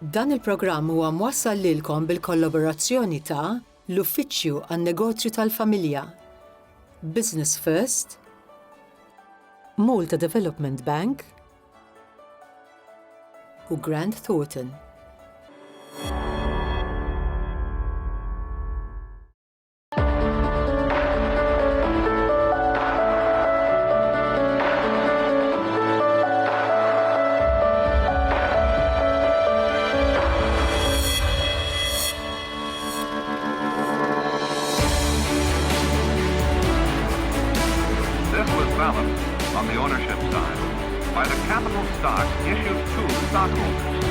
Dan il-programm huwa mwassal lilkom bil-kollaborazzjoni ta' l-Uffiċċju għan-Negozju tal-Familja, Business First, Malta Development Bank u Grant Thornton. On the ownership side, by the capital stock issued to stockholders.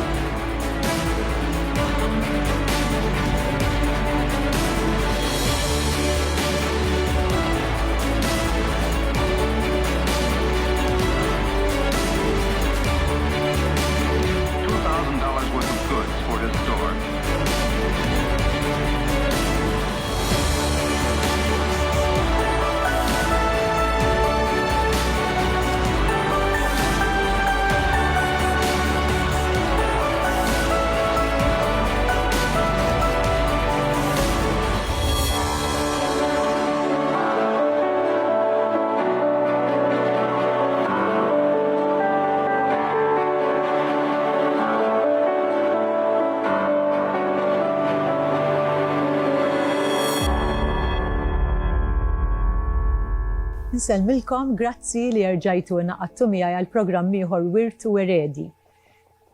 $2,000 worth of goods for his store. Nselmilkom, grazzi li rġajtu naqattu miegħi għal programm ieħor Wirt u Eredi.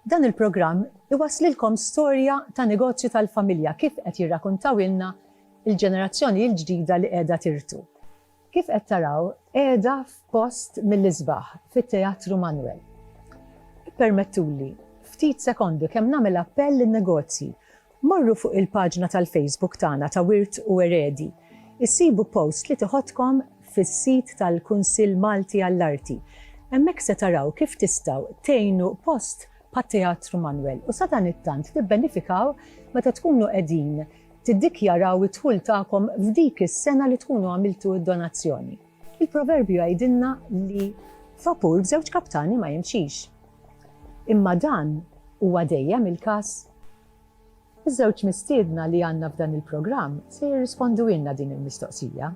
Dan il-programm iwaslilkom storja ta' negozju tal-familja kif qed jirrakkuntawilna il-ġenerazzjoni l-ġdida li qiegħda tirtu. Kif qed taraw qiegħda f'post mill-isbaħ fit-Teatru Manuel. Permettuli, ftit sekondi kemm nagħmel appell lin-negozji. Morru fuq il-paġna tal-Facebook tagħna ta' Wirt u Eredi. Issibu post li tieħodkom fis-sit tal-Kunsill Malti għall-Arti. Hemmhekk se taraw kif tistgħu tgħinu post pat-Teatru Manuel u sa dan it-tant tibbenefikaw meta tkunu qegħdin tiddikjaraw id-dħul tagħkom f'dik is-sena li tkunu għamiltu d-donazzjoni. Il-proverbju jgħidilna li vapur b'żewġ kaptani ma jimxix. Imma dan huwa dejjem il-każ. Iż-żewġ mistiedna li għandna f'dan il-programm se jirrispondu ilna din il-mistoqsija.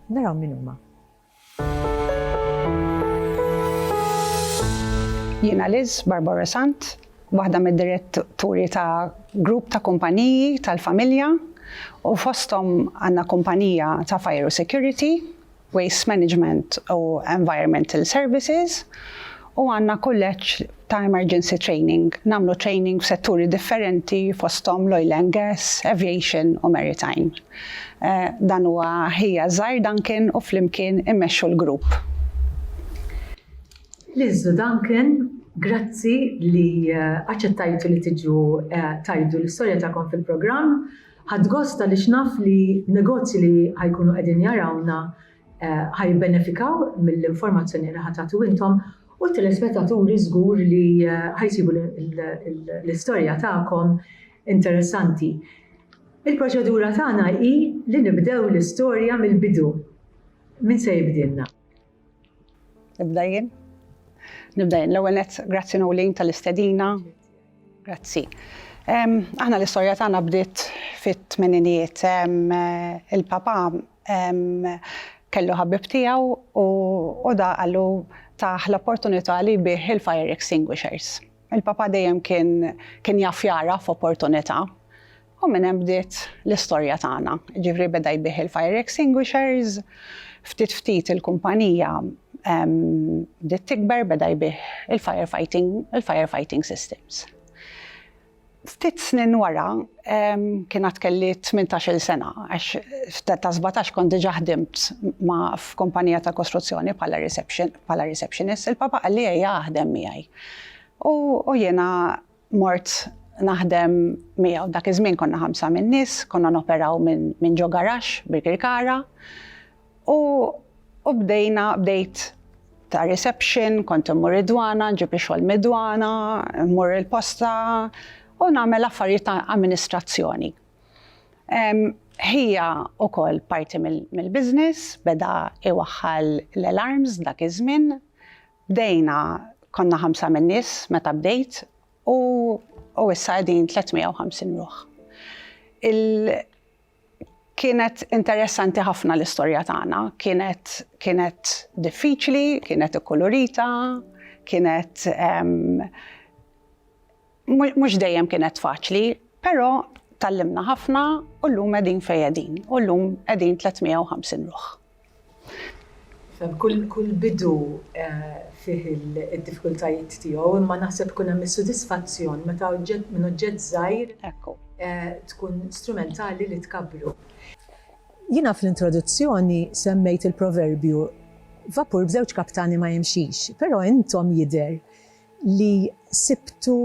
Naraw min huma. Jiena Liz Barbara Sant, waħda mid-diretturi ta' grupp ta' kumpaniji tal-familja u fosthom għandna kumpanija ta' Fire Security, Waste Management u Environmental Services u għandna kulleġġ ta' Emergency Training. Nagħmlu training f'setturi differenti fosthom l-oil and gas, aviation u maritime. Dan huwa ħija żgħir Duncan u flimkien immexxu l-grupp. Liz u Duncan, grazzi li aċċettajtu li tiġu tajdu l-istorja tagħkom fil-programm. Ħadd gosta li xnaf li negozji li ħajkunu qegħdin jarawna ħajbenefikaw mill-informazzjoni li ħatatu intom u t-telespettaturi żgur li ħajsibu l-istorja tagħkom interessanti. Il-proċedura tagħna hi li nibdew l-istorja mill-bidu. Min se jibdilna? Nibda jien? L-ewwel nett grazzi Nolin tal-istedina. Grazzi. Aħna l-istorja tagħna bdiet fit-tmeninijiet. Il-papa kellu ħabib tiegħu u da qallu taħ l-opportunità li bih il-fire extinguishers. Il-papa dejjem kien jaf jara f'opportunità. U minn hemm bdiet l-istorja tagħna. Ġifri beda jbih il-fire extinguishers, ftit il-kumpanija bdiet tikber beda jbih il-firefighting systems. Ftit snin wara kienet kelli 18-il sena għax ta' 17 kont diġà ħdimt ma' f'kumpanija ta' kostruzzjoni bħala receptionist. Il-papa qal li jaħdem miegħi. U jiena mort naħdem miegħu. Dak iż-żmien konna 5 minn nies, konna noperaw minn ġo garax bil-Kirkara. U bdejt ta' reception, kont immur id-dwana, ġib xogħol mid-dwana, immur il-posta u nagħmel affarijiet ta' amministrazzjoni. Hija wkoll parti mill-business, beda iwaħħal l-alarms dak iż-żmien. Bdejna konna 5 minn nies meta bdejt, u issa qegħdin 350 ruħ. Kienet interessanti ħafna l-istorja tagħna, kienet diffiċli, kienet ikkolorita, kienet mhux dejjem kienet faċli, però tallimna ħafna u llum qegħdin fejn qegħdin, u llum qegħdin 350 ruħ. Kull bidu fih il-diffikultajiet tiegħu, imma naħseb kun hemm is-sodisfazzjon meta minn oġġett żgħir tkun strumentali li tkabbru. Jiena fl-introduzzjoni semmejt il-proverbju vapur b'żewġ kaptani ma jimxix, però intom jidher li sibtu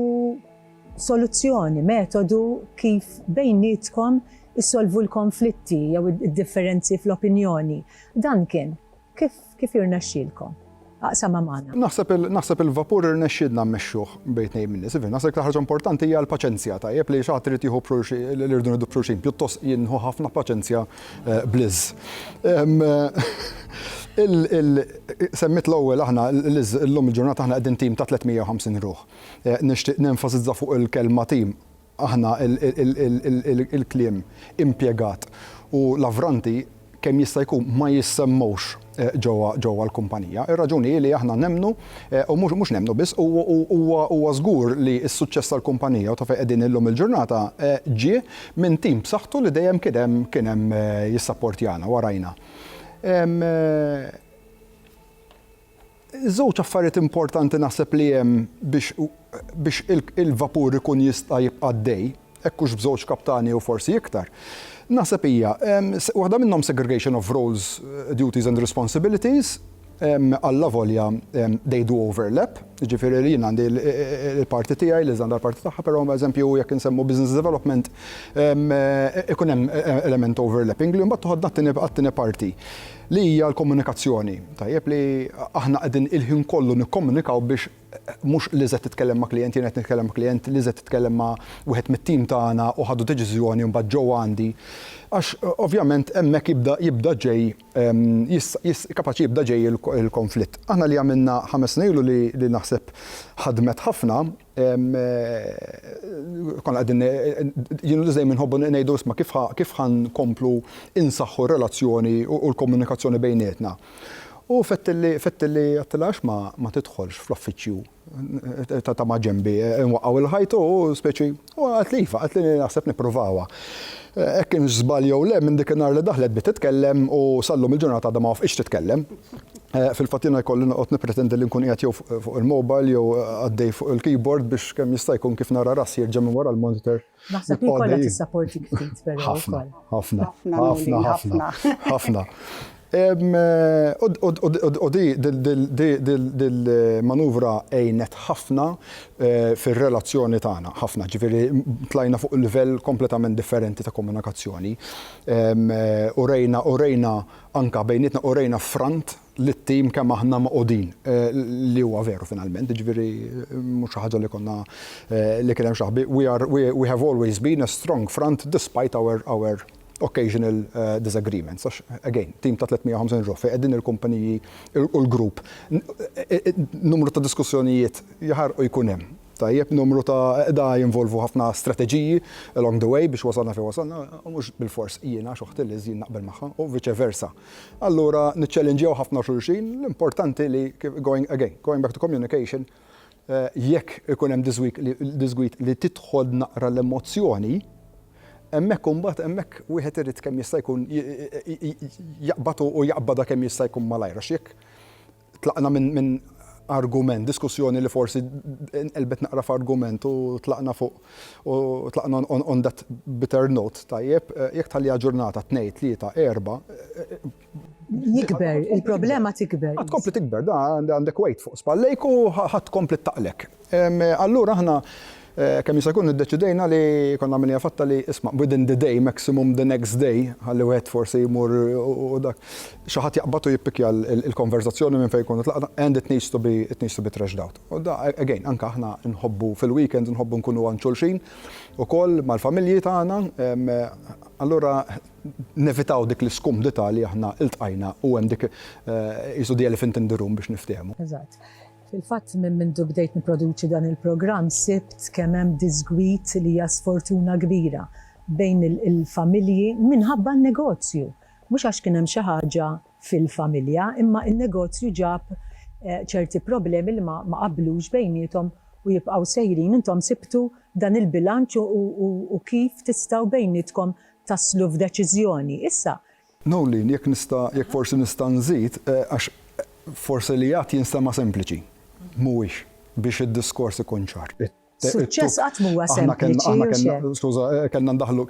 soluzzjoni, metodu kif bejnietkom issolvu l-konflitti jew id-differenzi fl-opinjoni. Dan kien kif irnexxielkom? Aqsama magħna. Naħseb il-vapur irnexxielna mmexxuh bejn tnejn min-nies. Naħseb l ħaġa importanti hija l-paċenzja tajjeb li xi ħadd irid jieħu li rridu nidu pruxin, pjuttost jinħu ħafna paċenzja bliż. Semmit l-ewwel aħna llum il-ġurnata aħna qegħdin tim ta' 350 ruħ. Nixtieq nenfasizza fuq il-kelma tim aħna il-kliem impjegat u lavranti kemm jista' jkun ma jissemmewx ġewwa l-kumpanija. Ir-raġuni li aħna nemnu u mhux nemnu biss huwa żgur li s-suċċess tal-kumpanija u ta' fejn qegħdin illum il-ġurnata ġie minn tim b'saħħtu li dejjem kien hemm jissapportjana warajna. Żewġ affarijiet importanti naħseb li hemm biex il-vapur ikun jista' jibqa' għaddej, hekk hux b'żewġ kaptani u forsi iktar. Naħseb hija waħda minnhom segregation of roles, duties and responsibilities, alla volja they do overlap, ġifieri li jien għandi l-parti tiegħi li żgħandha l-parti tagħha, però eżempju jekk insemmu business development ikun hemm element overlapping li mbagħad toħodna għat-tieni parti li hija l-komunikazzjoni. Tajjeb li aħna qegħdin il-ħin kollu nikkomunikaw biex mhux li żed titkellem ma' klient, jien qed nitkellem ma' klient, li żed titkellem ma' wieħed mit-tim tagħna u ħadu deċiżjoni mbagħad ġewwa għandi. Għax ovvjament hemmhekk jibda ġej kapaċi jibda ġej il-konflitt. Aħna li għamilna 5 snin ilu li naħseb ħadmet ħafna, konna qegħdin jienu li dejjem inħobbu ngħidu isma' kif ħankomplu insaħħu r-relazzjoni u l-komunikazzjoni bejnietna. U fettilli għattilax ma tidħolx fl-uffiċċju ta' ma' ġembi, nwaqqaw il-ħajtu u speċi, u għatli naħseb nippruvawa. Hekk kien żball jew le minn dik in-nar li daħlet bi titkellem u sallum il-ġurnata għadha ma wafqx titkellem. Fil-fatt jiena jkolli noqgħod nippretendi li nkun qiegħed jew fuq il-mobile jew għaddej fuq il-keyboard biex kemm jista' jkun kif nara rassi jerġa' minn wara l-monitor. Naħseb li kollha tissapporti ftit però wkoll. Ħafna. U dil-manuvra għejnet ħafna fil-relazzjoni tagħna, ħafna, ġifieri tlajna fuq il-livell kompletament differenti ta' komunikazzjoni. U rejna anka bejnietna u rejna front lit-tim kemm aħna maqudin li huwa veru finalment, ġifieri mhux ħaġa li konna li kien hemm xaħbi. We have always been a strong front despite our occasional disagreements. Again, tim ta' 350 ruħ fejn qegħdin il-kumpaniji u l-grupp. Numru ta' diskussjonijiet jaħarqu jkun hemm. Tajjeb, numru ta' da jinvolvu ħafna strateġiji along the way biex wasalna fejn wasalna, mhux bil-fors jiena xoħti li żjien naqbel magħha u vice versa. Allura niċċellenġew ħafna xulxin, l-importanti li going back to communication, jekk ikun hemm disgwit li tidħol naqra l-emozzjoni, hemmhekk imbagħad hemmhekk wieħed irid kemm jista' jkun jaqbad u jaqbada kemm jista' jkun malajr. Għax jekk tlaqna minn argument, diskussjoni li forsi nqelbet naqra f'argument u tlaqna fuq u tlaqna on that bitter note, tajjeb, jekk tħallija ġurnata 2, 3, 4 jikber, il-problema tikber. Tkompli tikber, da għandek weight fuq spallejk u ħadd tkompli taqlek. Allura aħna kemm jista' jkun iddeċidejna li konna għamilja fatta li isma' within the day, maximum the next day, ħalli wieħed forsi jmur u dak xi ħadd jaqbad u jippikja l-konverzazzjoni minn fejn jkun tlaqna and it needs to be thrashed out. U da again anke aħna nħobbu fil-weekend nħobbu nkunu għand xulxin ukoll mal-familji tagħna, allura nevitaw dik l-iskumdità li aħna iltqajna u hemm dik isu the elephant in the room biex niftehmu. Eżatt. Fil-fatt minn mindu bdejt niproduċi dan il-programm sibt kemm hemm disgwit li hija sfortuna kbira bejn il-familji minħabba n-negozju. Mhux għax kien hemm xi ħaġa fil-familja, imma n-negozju ġab ċerti problemi li ma qablux bejnietom u jibqgħu sejrin. Intom sibtu dan il-bilanċ u kif tistgħu bejnietkom taslu f'deċiżjoni. Issa. Nolin, jekk forsi nista' nżid, għax forsi li jgħat jinstema' sempliċi. Mhuwiex biex id-diskors ikun ċar. Suċċess qatt huwa sempliċi. Skuża, kellna ndaħlu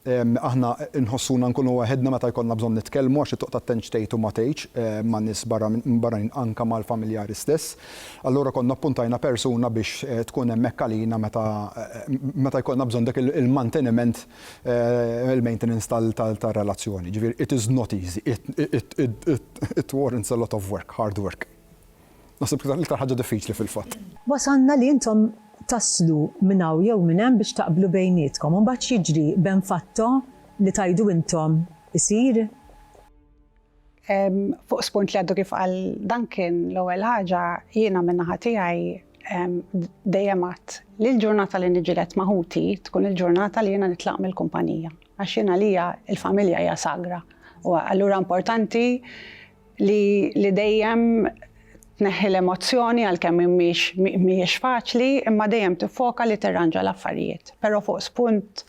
aħna nħossuna nkunu waħedna meta jkollna bżonn nitkellmu għax it-toqta tgħid u ma tgħidx ma' nies barranin anke mal-familjari stess. Allura konna appuntajna persuna biex tkun hemmhekk għalina meta jkollna bżonn dak il-manteniment il-maintenance tal-relazzjoni. Ġifieri it is not easy. It warrants a lot of work, hard work. Naħseb l-iktar ħaġa diffiċli fil-fatt. Wasanna li intom taslu minn hawn jew minn hemm biex taqblu bejnietkom u mbagħad jiġri ben fatto li tajdu intom isir. Fuq spunt li għaddu kif qal Duncan l-ewwel ħaġa jiena min-naħa tiegħi dejjem għadt li l-ġurnata li niġilet maħuti tkun il-ġurnata li jiena nitlaq mill-kumpanija. Għax jiena lija il-familja hija sagra. U allura importanti li dejjem tneħħi l-emozzjoni għalkemm mhijiex faċli, imma dejjem tiffoka li tirranġa l-affarijiet. Però fuq spunt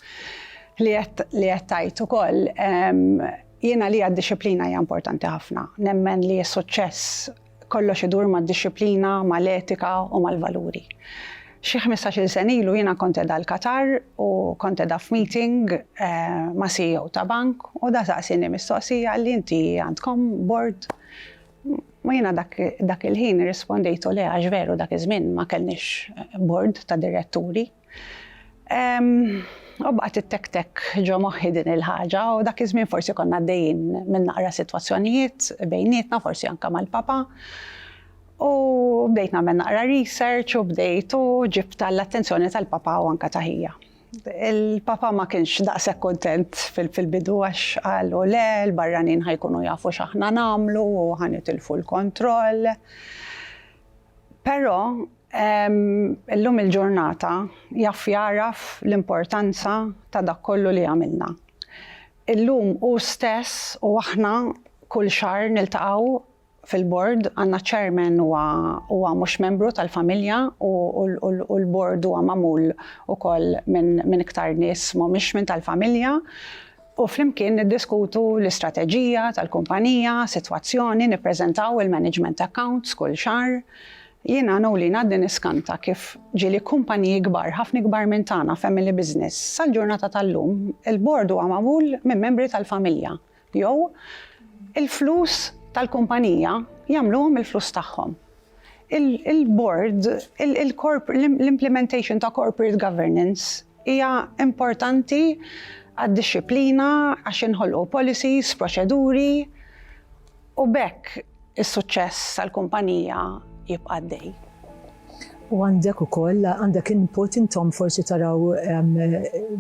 li qed tajt ukoll jiena li għad-disciplina hija importanti ħafna. Nemmen li s-suċċess kollox idur mad-disciplina, mal-etika u mal-valuri. Xi 15-il sen ilu jiena kont qiegħda l-Qatar u kont qiegħda f'meeting ma' CEO ta' bank u da saqsini mistoqsija li inti għandkom board. Ma jiena dak il-ħin rispondejtu le għax veru dak iż-żmien ma kellniex board ta' diretturi. U baqgħet it-tek ġo moħħi din il-ħaġa u dak iż-żmien forsi konna għaddejjin minn naqra sitwazzjonijiet bejnietna forsi anke mal-papa. U bdejt nagħmel naqra research u bdejtu ġibt l-attenzjoni tal-papa u anke ta' ħija. Il-papa ma kienx daqshekk kuntent fil-bidu għax qalu le, l-barranin ħajkunu jafu x'aħna nagħmlu u ħanitilfu l-kontroll. Però illum il-ġurnata jaraf l-importanza ta' dak kollu li għamilna. Illum hu stess u aħna kull xahar niltaqgħu fil-board għandna chairman huwa mhux membru tal-familja u l-board huwa magħmul ukoll minn iktar nies mhumiex minn tal-familja u flimkien niddiskutu l-istrateġija tal-kumpanija, sitwazzjoni, nippreżentaw il-management accounts kull xahar. Jiena nowli ngħaddi niskanta kif ġieli kumpaniji kbar, ħafna kbar minn tagħna family business. Sal-ġurnata tal-lum il-board huwa magħmul minn membri tal-familja. Jew il-flus tal-kumpanija jagħmluhom il-flus tagħhom. Il-board, l-implementation ta' corporate governance hija importanti għad-disciplina għax inħolqu policies, proċeduri u bekk is-suċċess tal-kumpanija jibqa' għaddej. U għandek ukoll għandek input intom forsi taraw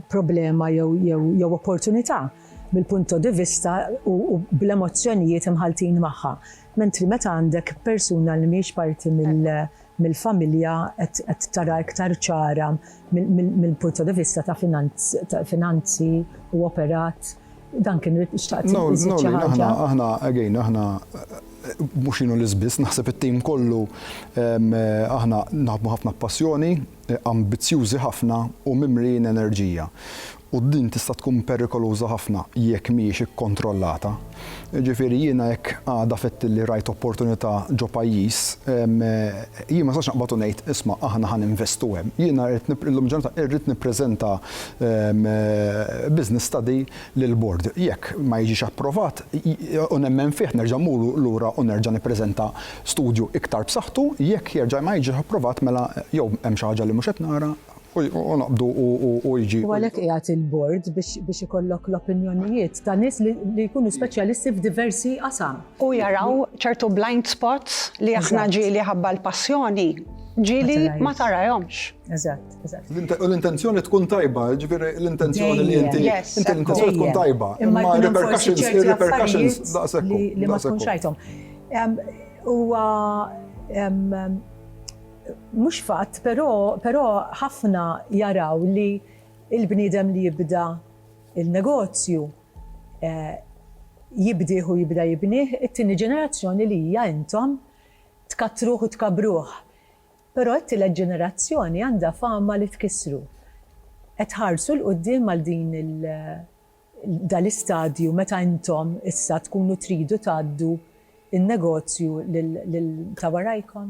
problema jew opportunità bil-punto di vista u bl-emozzjonijiet imħaltin magħha. Mentri meta għandek persuna li mhix parti mill-familja qed tara iktar ċara mill-punto di vista ta' finanzi u operat. Dan kien xtaqt iżid xi ħaġa. Aħna mhux jienu l-isbiss, naħseb it-tim kollu aħna naħdmu ħafna passjoni, ambizzjużi ħafna u mimlijin enerġija. U din tista' tkun perikoluża ħafna jekk mhijiex ikkontrollata. Ġifieri jiena jekk għada fett li rajt opportunità ġo pajjiż, jien ma sax naqbad ngħid isma' aħna ħaninvestu hemm. Jiena rrid nippreżenta business study lil board. Jekk ma jiġix approvat u nemmen fih nerġa' mmur lura u nerġa' nippreżenta studju iktar b'saħħtu, jekk jerġa' ma jiġix approvat mela jew hemm xi ħaġa li mhux qed nara u naqbdu u jiġi. U għalhekk qiegħed il-board biex ikollok l-opinjonijiet ta' nies li jkunu speċjalisti f'diversi qasam. U jaraw ċertu blind spots li aħna ġieli ħabba l-passjoni ġieli ma tarahomx. Eżatt. L-intenzjoni tkun tajba, ġifieri l-intenzjoni li inti l-intenzjoni tkun tajba. Imma repercussions daqshekk li ma tkunx xajthom. mhux fatt, però ħafna jaraw li il-bniedem li jibda il-negozju jibdih u jibda jibnih, it-tieni ġenerazzjoni li hija intom tkatruh u tkabruh. Però t-tielet ġenerazzjoni għandha fama li tkissru. Qed ħarsu l-qudiem għal din dal-istadju meta intom issa tkunu tridu tgħaddu il-negozju ta' warajkom?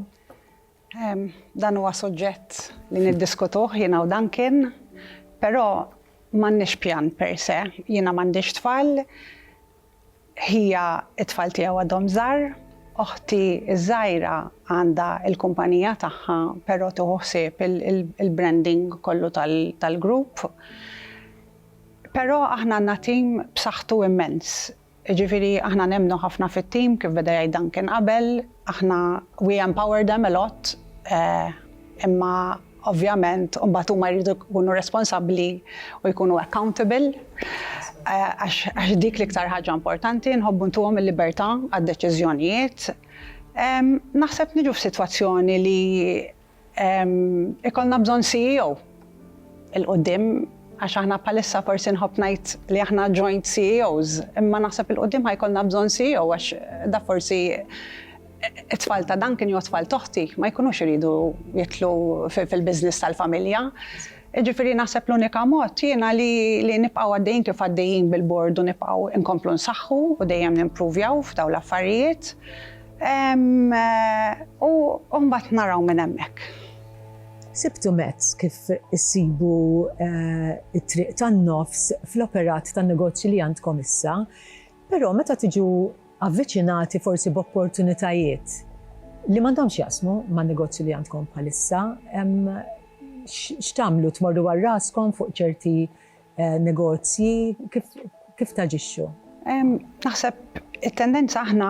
Dan huwa suġġett li niddiskutuh jiena u Duncan, però m'għandniex pjan per se, jiena m'għandix tfal, hija t-tfal tiegħu għadhom żgħar, oħti żgħira għandha l-kumpanija tagħha, però tieħu ħsieb il-branding kollu tal-grupp. Però aħna għandna tim b'saħħtu immens. Ġifieri aħna nemmnu ħafna fit-tim kif beda jgħid Duncan qabel, aħna we empower them a lot, imma ovvjament mbagħad huma jridu jkunu responsabbli u jkunu accountable għax dik l-iktar ħaġa importanti, nħobbu ntuhom il-libertà għad-deċiżjonijiet. Naħseb niġu f'sitwazzjoni li ikollna bżonn CEO il-qudiem għax aħna bħalissa forsi nħobb ngħid li aħna joint CEOs, imma naħseb il-qudiem ħajkollna bżonn CEO għax da forsi it-tfal ta' Duncan jew tfal toħti ma jkunux iridu jitlu fil-business tal-familja. Ġifieri naħseb l-unika mod jiena li nibqgħu għaddejjin kif għaddejjin bil-bord u nibqgħu inkomplu nsaħħu u dejjem nimpruvjaw f'dawn l-affarijiet. U mbagħad naraw minn hemmhekk. Sibtu mezz kif issibu it-triq tan-nofs fl-operat tan-negozju li għandkom issa, però meta tiġu avviċinati forsi b'opportunitajiet li m'għandhomx jasmu man-negozju li għandkom bħalissa, x'tagħmlu tmorru wara raskom fuq ċerti negozji, kif taġixxu? Naħseb it-tendenza aħna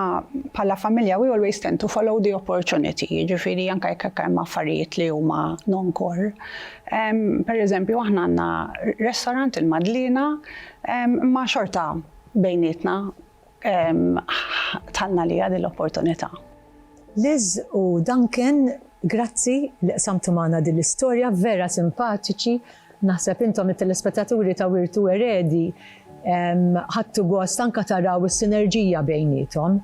bħala familja we always tend to follow the opportunity, ġifieri anke jekk hemm affarijiet li huma non-core. Pereżempju aħna għandna restorant il-Madlina ma xorta bejnietna talna li għadi l-opportunità. Liz u Duncan, grazzi li qsamtu magħna din l-istorja vera simpatiċi. Naħseb intom it-telespettaturi ta' Wirtu Eredi ħadtu gost anke taraw is-sinerġija bejnietom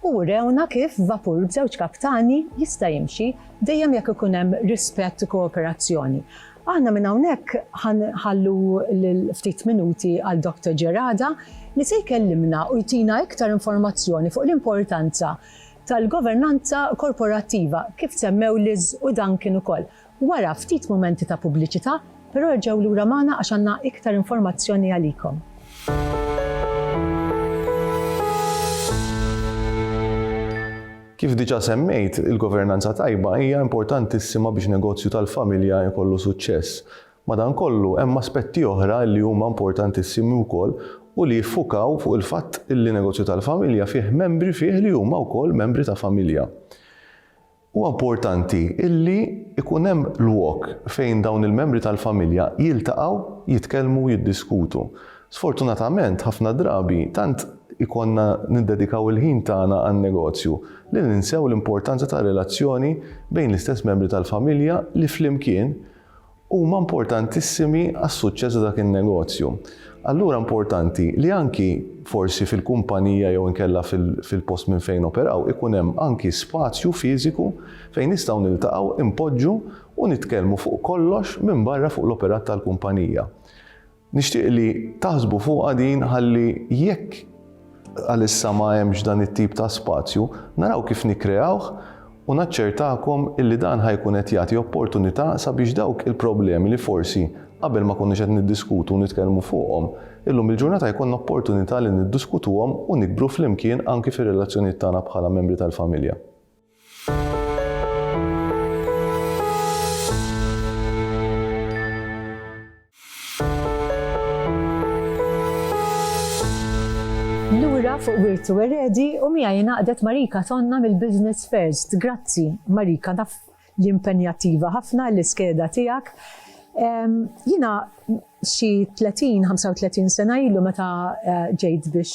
u rewna kif vapur b'żewġ kaptani jista' jimxi dejjem jekk ikun hemm rispett u kooperazzjoni. Aħna minn hawnhekk ħallu l-ftit minuti għal Dr. Ġerada li se jkellimna u jtina iktar informazzjoni fuq l-importanza tal-governanza korporattiva kif semmew Liz u Duncan ukoll. Wara ftit momenti ta' pubbliċità, però rġgħu lura magħna għax għandna iktar informazzjoni għalikom. Kif diġà semmejt, il-governanza tajba hija importantissima biex negozju tal-familja jkollu suċċess. Madankollu hemm aspetti oħra li huma importantissimi wkoll u li jiffukaw fuq il-fatt li negozju tal-familja fih membri fih li huma wkoll membri ta' familja. Huwa importanti illi ikun hemm lwok fejn dawn il-membri tal-familja jiltaqgħu, jitkellmu, jiddiskutu. Sfortunatament ħafna drabi tant ikonna niddedikaw il-ħin tagħna għan-negozju li ninsew l-importanza ta' relazzjoni bejn l-istess membri tal-familja li flimkien huma importantissimi għas-suċċess ta' dak in-negozju. Allura importanti li anki forsi fil-kumpanija jew inkella fil-post minn fejn operaw ikun hemm anki spazju fiżiku fejn nistgħu niltaqgħu, impoġġu u nitkellmu fuq kollox minn barra fuq l-operat tal-kumpanija. Nixtieq li taħsbu fuqha din ħalli jekk għalissa ma hemmx dan it-tip ta' spazju, naraw kif nikkreawh u naċċertakom illi dan ħajkun qed jagħti opportunità sabiex dawk il-problemi li forsi qabel ma konniex qed niddiskutu u nitkellmu fuqhom, illum il-ġurnata jkun opportunità li niddiskutuhom u nikbru flimkien anki fir-relazzjonijiet tagħna bħala membri tal-familja. Lura fuq Wirtu Eredi u miegħi naqdet Marika Tonna mill-Business First. Grazzi Marika, naf li impenjattiva ħafna l-iskeda tiegħek. Jiena xi 30-35 sena ilu meta ġejt biex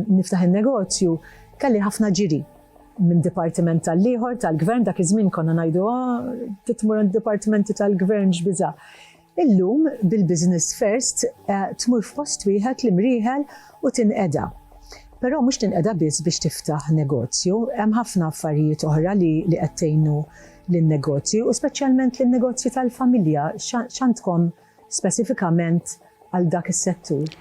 niftaħ in-negozju kelli ħafna ġiri. minn dipartiment tal-ieħor tal-gvern, dak iż-żmien konna ngħidu titmur għand dipartimenti tal-gvern x'biża'. Illum bil-Business First tmur f'post wieħed li mrieħel u tinqeda. Però mhux tinqeda biss biex tiftaħ negozju, hemm ħafna affarijiet oħra li qed tgħinu lin-negozju u speċjalment lin-negozju tal-familja. X'għandkom speċifikament għal dak is-settur?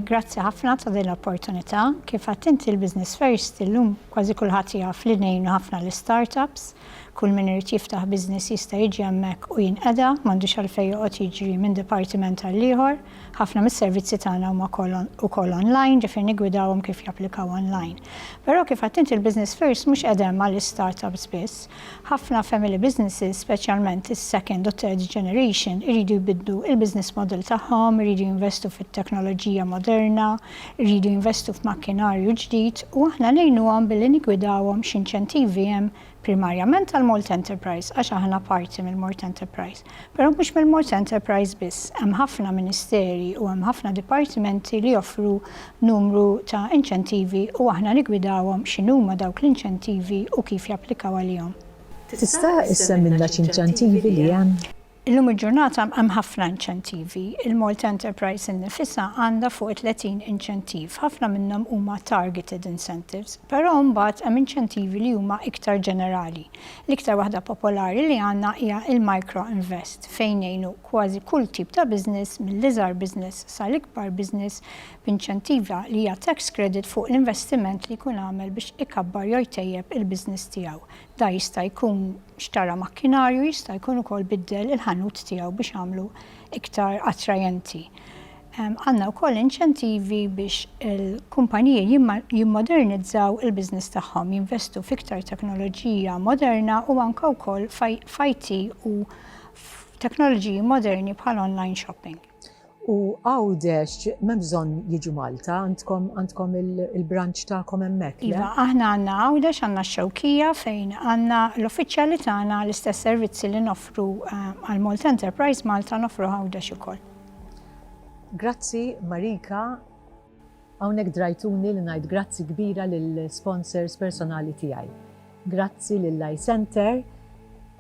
Grazzi ħafna ta' din l-opportunità. Kif għattinti il-Business First illum kważi kulħadd jaf li ngħinu ħafna l-startups. Kull min irid jiftaħ business jista' jiġi hemmhekk u jinqeda, m'għandux għalfejn joqgħod jiġri minn dipartiment għal ieħor. Ħafna mis-servizzi tagħna huma wkoll online, ġifier nigwidawhom kif japplikaw online. Però kif għattinti il-Business First mhux qegħdem għall-startups biss. Ħafna family businesses, speċjalment is-second u third generation, iridu jbiddu il-business model tagħhom, iridu jinvestu fit-teknoloġija moderna, iridu jinvestu f'makkinarju ġdid u aħna ngħinuhom billi nigwidawhom x'inċentivi hemm primarjament għal Malt Enterprise, għax aħna parti mill-Malt Enterprise. Però mhux mill-Malt Enterprise biss, hemm ħafna ministeri u hemm ħafna dipartimenti li joffru numru ta' inċentivi u aħna nigwidawhom x'inhuma dawk l-inċentivi u kif japplikaw għalihom. Tista' issemmilna x'inċentivi li hemm? Illum il-ġurnata hemm ħafna inċentivi. Il-Malt Enterprise innifisha għandha fuq 30 inċentiv. Ħafna minnhom huma targeted incentives, però mbagħad hemm inċentivi li huma iktar ġenerali. L-iktar waħda popolari li għandna hija il-Micro Invest fejn jgħinu kważi kull tip ta' business mill-iżgħar business sal-ikbar business b'inċentiva li hija tax credit fuq l-investiment li jkun għamel biex ikabbar jew jtejjeb il-business tiegħu. Da jista' jkun xtara makkinarju, jista' jkun ukoll biddel il-ħanut tiegħu biex għamlu iktar attrajenti. Għandna wkoll inċentivi biex il-kumpaniji jimmodernizzaw il-business tagħhom, jinvestu fiktar teknoloġija moderna u anke wkoll f'IT u teknoloġiji moderni bħal online shopping. U għawdex, m'hemm bżonn jiġu Malta, għandkom il-branch tagħkom hemmhekk. Iva, aħna għandna għawdex, għandna x-Xewkija fejn għandna l-uffiċjali tagħna l-istess servizzi li nofru għal Malt Enterprise Malta nofru għawdex ukoll. Grazzi Marika, hawnhekk drajtuni li ngħid grazzi kbira lill-sponsors personali tiegħi. Grazzi lill-Eye Center,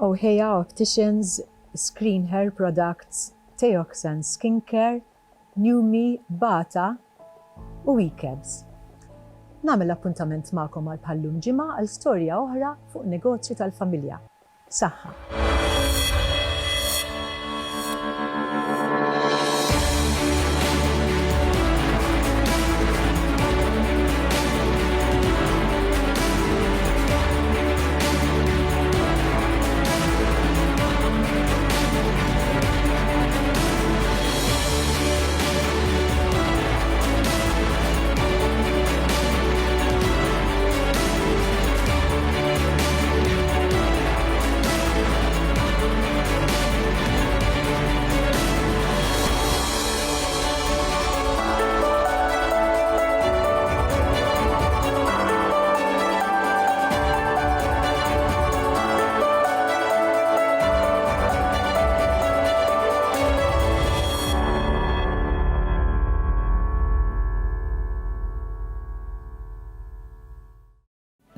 O'Hea Opticians, Screen Hair Products, Teoxan Skincare, Numi, Bata u Weekebs. Nagħmel appuntament magħkom għal bħallum ġimgħa għal storja oħra fuq negozju tal-familja. Saħħa!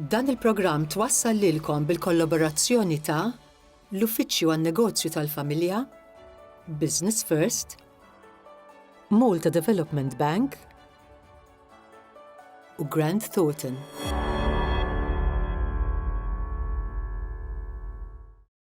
Dan il-programm twassal lilkom bil-kollaborazzjoni ta' l-Uffiċċju għan-Negozju tal-Familja, Business First, Malta Development Bank u Grant Thornton.